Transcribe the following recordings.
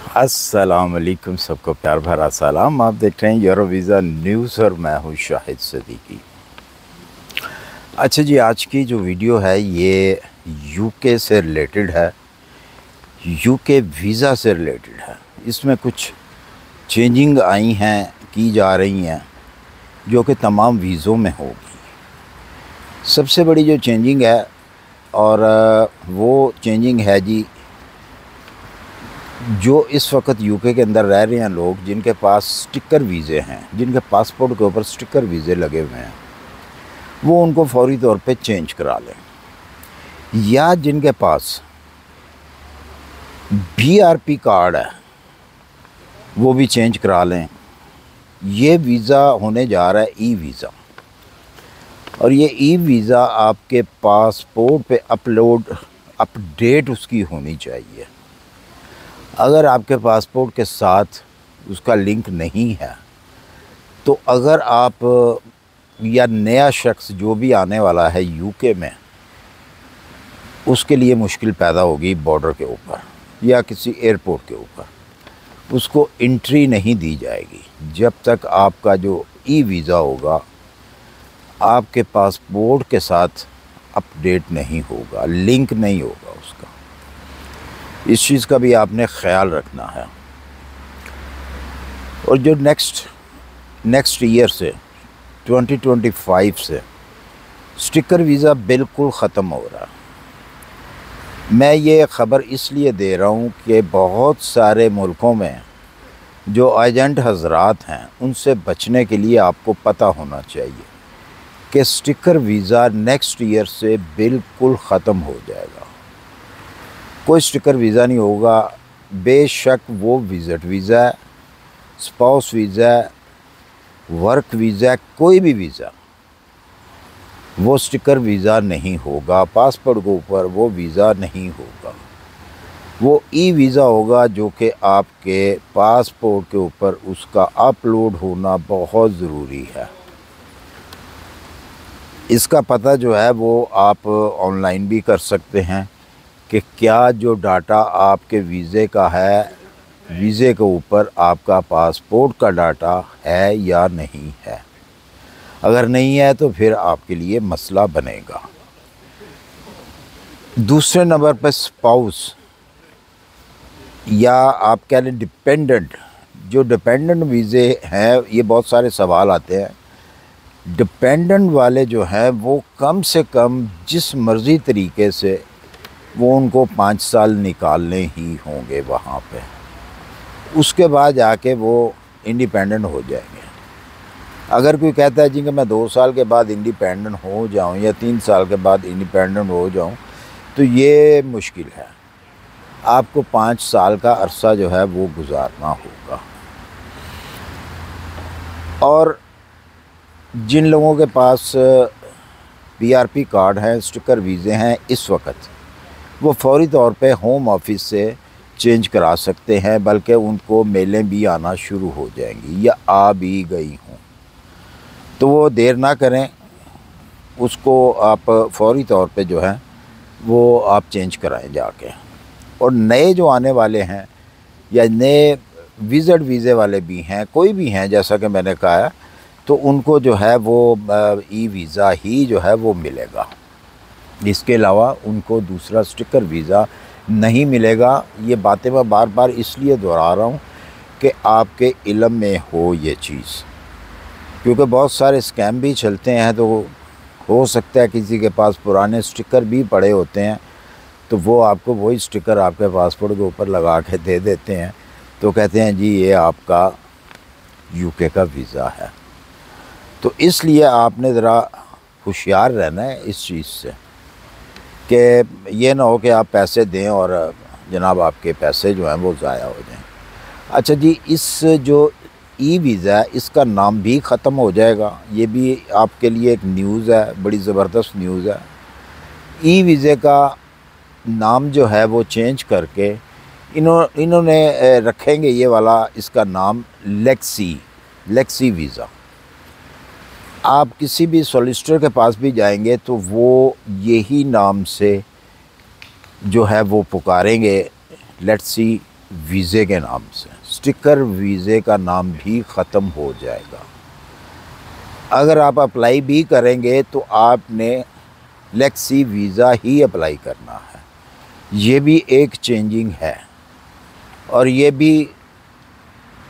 अस्सलाम वालेकुम, सबको प्यार भरा सलाम। आप देख रहे हैं यूरो वीज़ा न्यूज़ और मैं हूँ शाहिद सदीकी। अच्छा जी, आज की जो वीडियो है ये यूके से रिलेटेड है, यूके वीज़ा से रिलेटेड है। इसमें कुछ चेंजिंग आई हैं, की जा रही हैं, जो कि तमाम वीज़ों में होगी। सबसे बड़ी जो चेंजिंग है और वो चेंजिंग है जी, जो इस वक्त यूके के अंदर रह रहे हैं लोग जिनके पास स्टिकर वीज़े हैं, जिनके पासपोर्ट के ऊपर स्टिकर वीज़े लगे हुए हैं, वो उनको फौरी तौर पे चेंज करा लें, या जिनके पास बीआरपी कार्ड है वो भी चेंज करा लें। ये वीज़ा होने जा रहा है ई वीज़ा, और ये ई वीज़ा आपके पासपोर्ट पे अपडेट उसकी होनी चाहिए। अगर आपके पासपोर्ट के साथ उसका लिंक नहीं है तो अगर आप या नया शख्स जो भी आने वाला है यूके में, उसके लिए मुश्किल पैदा होगी बॉर्डर के ऊपर या किसी एयरपोर्ट के ऊपर, उसको एंट्री नहीं दी जाएगी जब तक आपका जो ई वीज़ा होगा आपके पासपोर्ट के साथ अपडेट नहीं होगा, लिंक नहीं होगा उसका। इस चीज़ का भी आपने ख़्याल रखना है। और जो नेक्स्ट ईयर से 2025 से स्टिकर वीज़ा बिल्कुल ख़त्म हो रहा है। मैं ये ख़बर इसलिए दे रहा हूँ कि बहुत सारे मुल्कों में जो एजेंट हज़रात हैं उनसे बचने के लिए आपको पता होना चाहिए कि स्टिकर वीज़ा नेक्स्ट ईयर से बिल्कुल ख़त्म हो जाएगा। कोई स्टिकर वीज़ा नहीं होगा, बेशक वो विज़िट वीज़ा है, स्पाउस वीज़ा है, वर्क वीज़ा, कोई भी वीज़ा, वो स्टिकर वीज़ा नहीं होगा। पासपोर्ट के ऊपर वो वीज़ा नहीं होगा, वो ई वीज़ा होगा, जो कि आपके पासपोर्ट के ऊपर उसका अपलोड होना बहुत ज़रूरी है। इसका पता जो है वो आप ऑनलाइन भी कर सकते हैं कि क्या जो डाटा आपके वीज़े का है, वीज़े के ऊपर आपका पासपोर्ट का डाटा है या नहीं है। अगर नहीं है तो फिर आपके लिए मसला बनेगा। दूसरे नंबर पर स्पाउस या आप कह लें डिपेंडेंट, जो डिपेंडेंट वीज़े हैं, ये बहुत सारे सवाल आते हैं। डिपेंडेंट वाले जो हैं वो कम से कम जिस मर्ज़ी तरीके से वो उनको 5 साल निकालने ही होंगे वहाँ पे, उसके बाद जाके वो इंडिपेंडेंट हो जाएंगे। अगर कोई कहता है जी कि मैं 2 साल के बाद इंडिपेंडेंट हो जाऊँ या 3 साल के बाद इंडिपेंडेंट हो जाऊँ, तो ये मुश्किल है। आपको 5 साल का अरसा जो है वो गुजारना होगा। और जिन लोगों के पास बीआरपी कार्ड है, स्टिकर वीज़े हैं, इस वक्त वो फौरी तौर पे होम ऑफिस से चेंज करा सकते हैं, बल्कि उनको मेलें भी आना शुरू हो जाएंगी या आ भी गई हों। तो वो देर ना करें, उसको आप फौरी तौर पे जो है वो आप चेंज कराएं जाके। और नए जो आने वाले हैं या नए विज़िट वीज़े वाले भी हैं, कोई भी हैं, जैसा कि मैंने कहा, तो उनको जो है वो ई वीज़ा ही जो है वो मिलेगा। इसके अलावा उनको दूसरा स्टिकर वीज़ा नहीं मिलेगा। ये बातें मैं बार बार इसलिए दोहरा रहा हूँ कि आपके इल्म में हो ये चीज़, क्योंकि बहुत सारे स्कैम भी चलते हैं। तो हो सकता है किसी के पास पुराने स्टिकर भी पड़े होते हैं, तो वो आपको वही स्टिकर आपके पासपोर्ट के ऊपर लगा के दे देते हैं, तो कहते हैं जी ये आपका यूके का वीज़ा है। तो इसलिए आपने ज़रा होशियार रहना है इस चीज़ से कि ये ना हो कि आप पैसे दें और जनाब आपके पैसे जो हैं वो ज़ाया हो जाएं। अच्छा जी, इस जो ई वीज़ा है इसका नाम भी ख़त्म हो जाएगा। ये भी आपके लिए एक न्यूज़ है, बड़ी ज़बरदस्त न्यूज़ है। ई वीज़े का नाम जो है वो चेंज करके इन्होंने रखेंगे ये वाला, इसका नाम लेक्सी वीज़ा। आप किसी भी सॉलिसिटर के पास भी जाएंगे तो वो यही नाम से जो है वो पुकारेंगे, लेट्स सी वीज़े के नाम से। स्टिकर वीज़े का नाम भी ख़त्म हो जाएगा। अगर आप अप्लाई भी करेंगे तो आपने लेक्सी वीज़ा ही अप्लाई करना है। ये भी एक चेंजिंग है और ये भी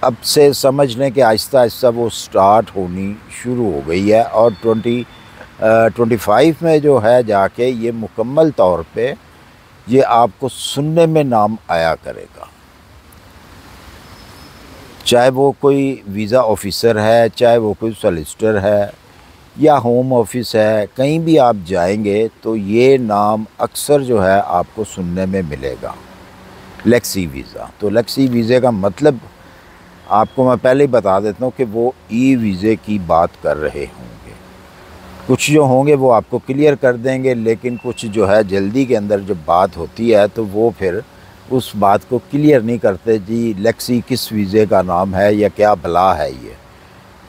अब से समझ लें कि आहिस्ता आहिस्ता वो स्टार्ट होनी शुरू हो गई है और 25 में जो है जाके ये मुकम्मल तौर पे ये आपको सुनने में नाम आया करेगा। चाहे वो कोई वीज़ा ऑफ़िसर है, चाहे वो कोई सॉलिसिटर है या होम ऑफिस है, कहीं भी आप जाएंगे तो ये नाम अक्सर जो है आपको सुनने में मिलेगा, लेक्सी वीज़ा। तो लेक्सी वीज़े का मतलब आपको मैं पहले ही बता देता हूँ कि वो ई वीज़े की बात कर रहे होंगे। कुछ जो होंगे वो आपको क्लियर कर देंगे, लेकिन कुछ जो है जल्दी के अंदर जब बात होती है तो वो फिर उस बात को क्लियर नहीं करते जी लेक्सी किस वीज़े का नाम है या क्या भला है ये।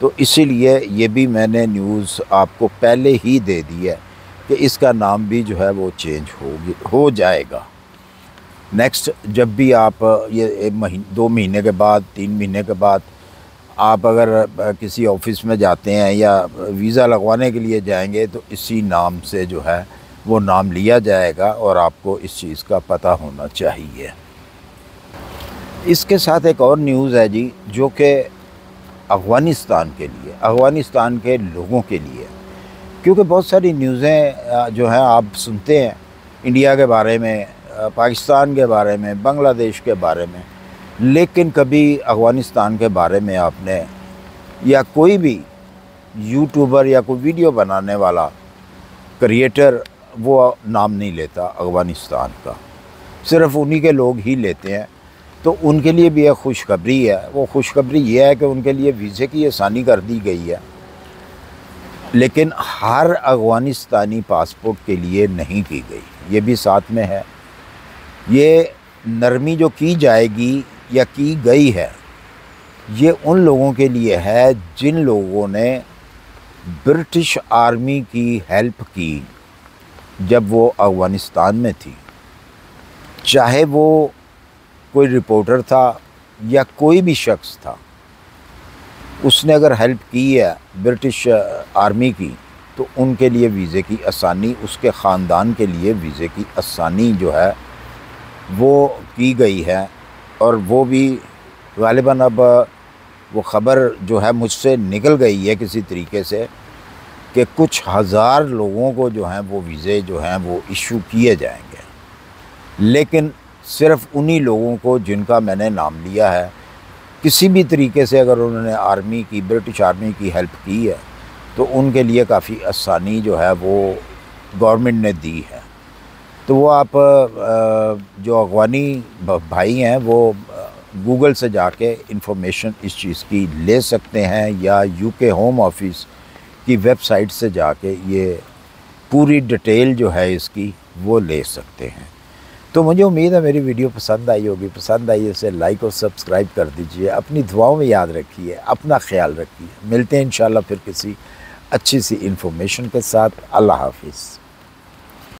तो इसीलिए ये भी मैंने न्यूज़ आपको पहले ही दे दी है कि इसका नाम भी जो है वो चेंज हो जाएगा। नेक्स्ट जब भी आप ये 2 महीने के बाद 3 महीने के बाद आप अगर किसी ऑफिस में जाते हैं या वीज़ा लगवाने के लिए जाएंगे तो इसी नाम से जो है वो नाम लिया जाएगा और आपको इस चीज़ का पता होना चाहिए। इसके साथ एक और न्यूज़ है जी, जो कि अफ़गानिस्तान के लिए, अफ़गानिस्तान के लोगों के लिए, क्योंकि बहुत सारी न्यूज़ें जो हैं आप सुनते हैं इंडिया के बारे में, पाकिस्तान के बारे में, बांग्लादेश के बारे में, लेकिन कभी अफ़गानिस्तान के बारे में आपने या कोई भी यूट्यूबर या कोई वीडियो बनाने वाला क्रिएटर वो नाम नहीं लेता अफ़गानिस्तान का, सिर्फ उन्हीं के लोग ही लेते हैं। तो उनके लिए भी एक खुशखबरी है। वो खुशखबरी ये है कि उनके लिए वीज़े की आसानी कर दी गई है, लेकिन हर अफ़गानिस्तानी पासपोर्ट के लिए नहीं की गई, ये भी साथ में है। ये नरमी जो की जाएगी या की गई है ये उन लोगों के लिए है जिन लोगों ने ब्रिटिश आर्मी की हेल्प की जब वो अफ़गानिस्तान में थी, चाहे वो कोई रिपोर्टर था या कोई भी शख्स था, उसने अगर हेल्प की है ब्रिटिश आर्मी की तो उनके लिए वीज़े की आसानी, उसके ख़ानदान के लिए वीज़े की आसानी जो है वो की गई है। और वो भी ग़ालिबन अब वो ख़बर जो है मुझसे निकल गई है किसी तरीके से कि कुछ हज़ार लोगों को जो हैं वो वीज़े जो हैं वो इशू किए जाएंगे, लेकिन सिर्फ उन्हीं लोगों को जिनका मैंने नाम लिया है। किसी भी तरीके से अगर उन्होंने आर्मी की, ब्रिटिश आर्मी की हेल्प की है तो उनके लिए काफ़ी आसानी जो है वो गवर्नमेंट ने दी है। तो वो आप जो अफ़गानी भाई हैं वो गूगल से जाके इंफॉर्मेशन इस चीज़ की ले सकते हैं या यूके होम ऑफिस की वेबसाइट से जाके ये पूरी डिटेल जो है इसकी वो ले सकते हैं। तो मुझे उम्मीद है मेरी वीडियो पसंद आई होगी। पसंद आई इसे लाइक और सब्सक्राइब कर दीजिए। अपनी दुआओं में याद रखिए, अपना ख्याल रखिए। मिलते हैं इंशाल्लाह फिर किसी अच्छी सी इन्फॉर्मेशन के साथ। अल्लाह हाफिज़।